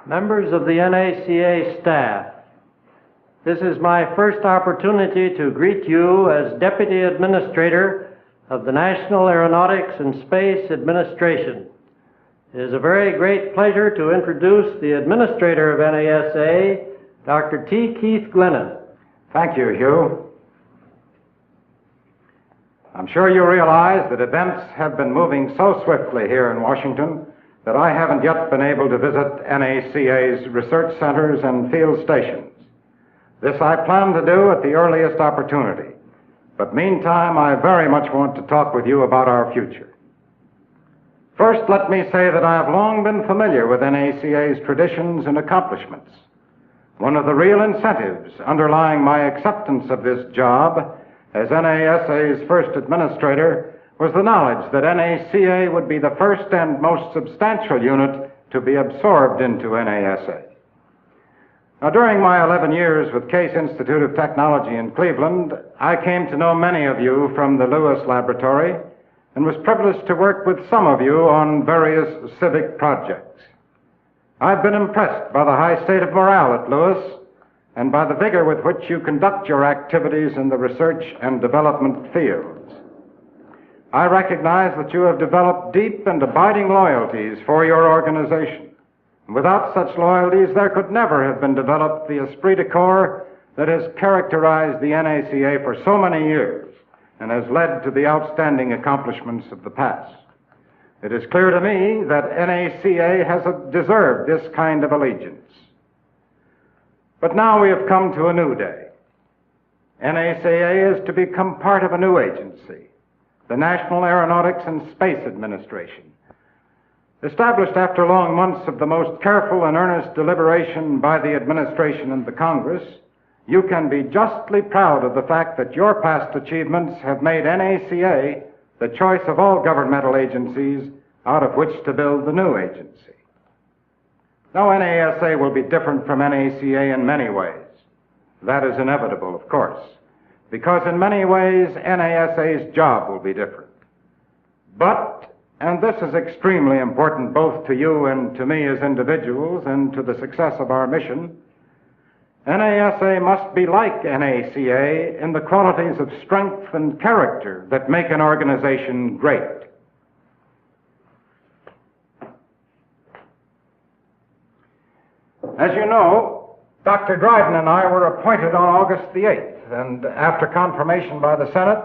Members of the NACA staff, this is my first opportunity to greet you as Deputy Administrator of the National Aeronautics and Space Administration. It is a very great pleasure to introduce the Administrator of NASA, Dr. Keith Glennan. Thank you, Hugh. I'm sure you realize that events have been moving so swiftly here in Washington that I haven't yet been able to visit NACA's research centers and field stations. This I plan to do at the earliest opportunity, but meantime I very much want to talk with you about our future. First, let me say that I have long been familiar with NACA's traditions and accomplishments. One of the real incentives underlying my acceptance of this job as NASA's first administrator was the knowledge that NACA would be the first and most substantial unit to be absorbed into NASA. Now, during my 11 years with Case Institute of Technology in Cleveland, I came to know many of you from the Lewis Laboratory and was privileged to work with some of you on various civic projects. I've been impressed by the high state of morale at Lewis and by the vigor with which you conduct your activities in the research and development fields. I recognize that you have developed deep and abiding loyalties for your organization. Without such loyalties, there could never have been developed the esprit de corps that has characterized the NACA for so many years and has led to the outstanding accomplishments of the past. It is clear to me that NACA has deserved this kind of allegiance. But now we have come to a new day. NACA is to become part of a new agency, the National Aeronautics and Space Administration. Established after long months of the most careful and earnest deliberation by the administration and the Congress, you can be justly proud of the fact that your past achievements have made NACA the choice of all governmental agencies out of which to build the new agency. Now, NASA will be different from NACA in many ways. That is inevitable, of course, because in many ways NASA's job will be different. But, and this is extremely important both to you and to me as individuals and to the success of our mission, NASA must be like NACA in the qualities of strength and character that make an organization great. As you know, Dr. Dryden and I were appointed on August the 8th, and after confirmation by the Senate,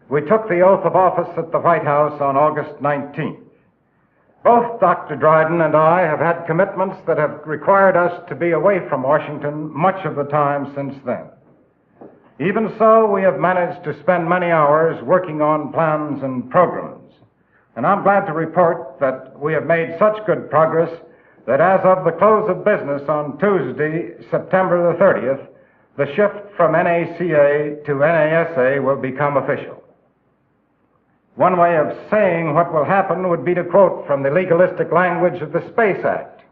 we took the oath of office at the White House on August 19th. Both Dr. Dryden and I have had commitments that have required us to be away from Washington much of the time since then. Even so, we have managed to spend many hours working on plans and programs, and I'm glad to report that we have made such good progress that as of the close of business on Tuesday, September the 30th, the shift from NACA to NASA will become official. One way of saying what will happen would be to quote from the legalistic language of the Space Act,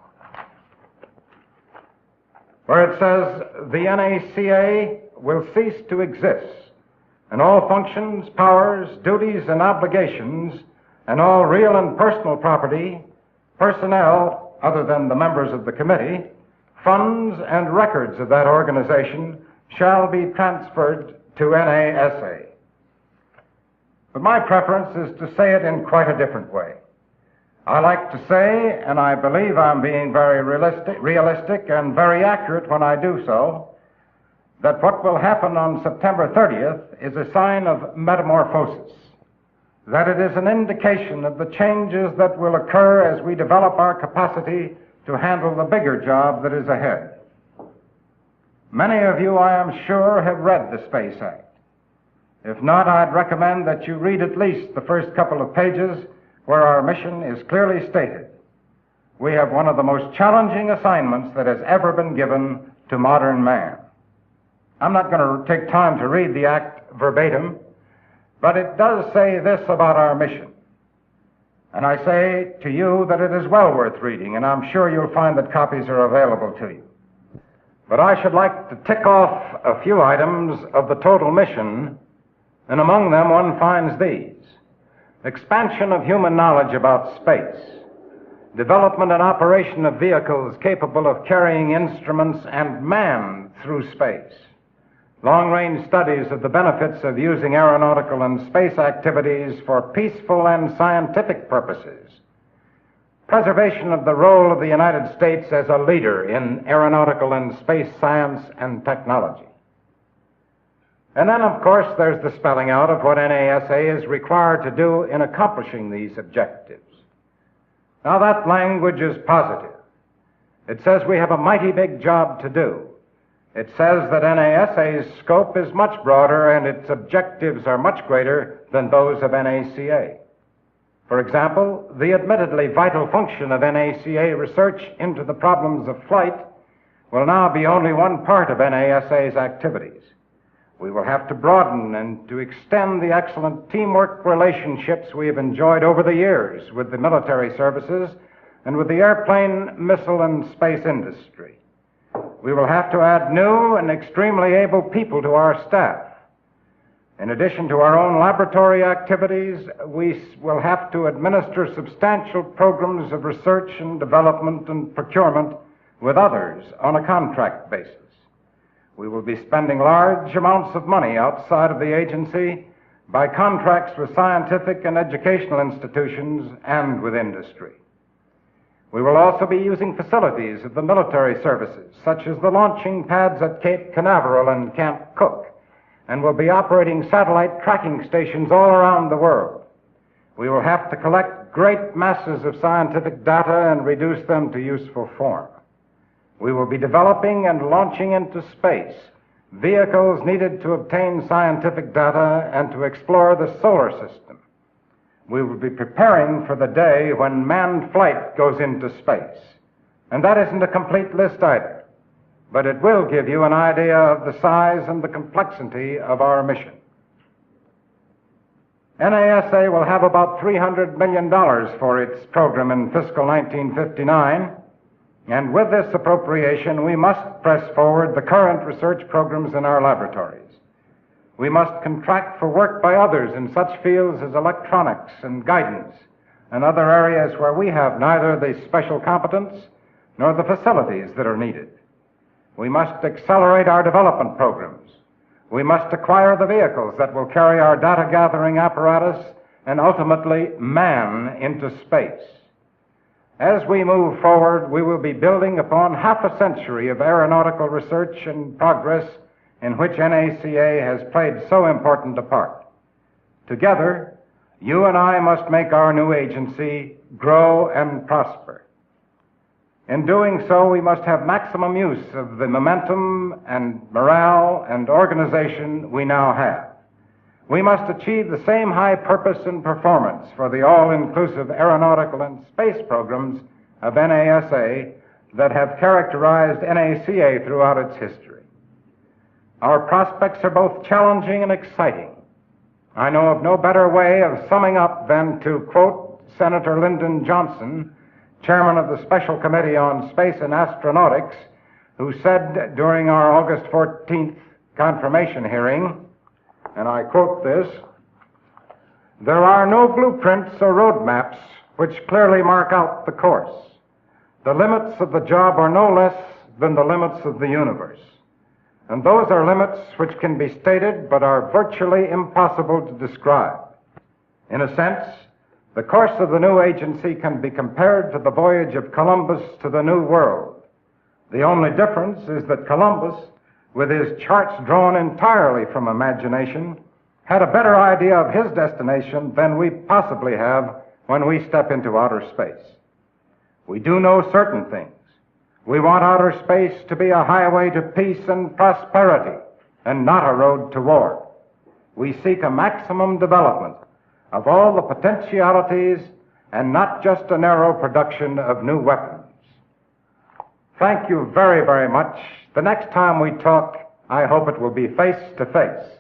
where it says, "The NACA will cease to exist, and all functions, powers, duties, and obligations, and all real and personal property, personnel, other than the members of the committee, funds and records of that organization shall be transferred to NASA." But my preference is to say it in quite a different way. I like to say, and I believe I'm being very realistic and very accurate when I do so, that what will happen on September 30th is a sign of metamorphosis, that it is an indication of the changes that will occur as we develop our capacity to handle the bigger job that is ahead. Many of you, I am sure, have read the Space Act. If not, I'd recommend that you read at least the first couple of pages where our mission is clearly stated. We have one of the most challenging assignments that has ever been given to modern man. I'm not going to take time to read the act verbatim, but it does say this about our mission. And I say to you that it is well worth reading, and I'm sure you'll find that copies are available to you. But I should like to tick off a few items of the total mission, and among them one finds these: expansion of human knowledge about space, development and operation of vehicles capable of carrying instruments and man through space, long-range studies of the benefits of using aeronautical and space activities for peaceful and scientific purposes, preservation of the role of the United States as a leader in aeronautical and space science and technology. And then, of course, there's the spelling out of what NASA is required to do in accomplishing these objectives. Now, that language is positive. It says we have a mighty big job to do. It says that NASA's scope is much broader and its objectives are much greater than those of NACA. For example, the admittedly vital function of NACA research into the problems of flight will now be only one part of NASA's activities. We will have to broaden and to extend the excellent teamwork relationships we have enjoyed over the years with the military services and with the airplane, missile, and space industry. We will have to add new and extremely able people to our staff. In addition to our own laboratory activities, we will have to administer substantial programs of research and development and procurement with others on a contract basis. We will be spending large amounts of money outside of the agency by contracts with scientific and educational institutions and with industry. We will also be using facilities of the military services, such as the launching pads at Cape Canaveral and Camp Cook, and will be operating satellite tracking stations all around the world. We will have to collect great masses of scientific data and reduce them to useful form. We will be developing and launching into space vehicles needed to obtain scientific data and to explore the solar system. We will be preparing for the day when manned flight goes into space. And that isn't a complete list either, but it will give you an idea of the size and the complexity of our mission. NASA will have about $300 million for its program in fiscal 1959. And with this appropriation, we must press forward the current research programs in our laboratories. We must contract for work by others in such fields as electronics and guidance and other areas where we have neither the special competence nor the facilities that are needed. We must accelerate our development programs. We must acquire the vehicles that will carry our data-gathering apparatus and ultimately man into space. As we move forward, we will be building upon half a century of aeronautical research and progress in which NACA has played so important a part. Together, you and I must make our new agency grow and prosper. In doing so, we must have maximum use of the momentum and morale and organization we now have. We must achieve the same high purpose and performance for the all-inclusive aeronautical and space programs of NASA that have characterized NACA throughout its history. Our prospects are both challenging and exciting. I know of no better way of summing up than to quote Senator Lyndon Johnson, chairman of the Special Committee on Space and Astronautics, who said during our August 14th confirmation hearing, and I quote this, "There are no blueprints or roadmaps which clearly mark out the course. The limits of the job are no less than the limits of the universe. And those are limits which can be stated but are virtually impossible to describe. In a sense, the course of the new agency can be compared to the voyage of Columbus to the New World. The only difference is that Columbus, with his charts drawn entirely from imagination, had a better idea of his destination than we possibly have when we step into outer space. We do know certain things. We want outer space to be a highway to peace and prosperity, and not a road to war. We seek a maximum development of all the potentialities and not just a narrow production of new weapons. Thank you very, very much. The next time we talk, I hope it will be face to face.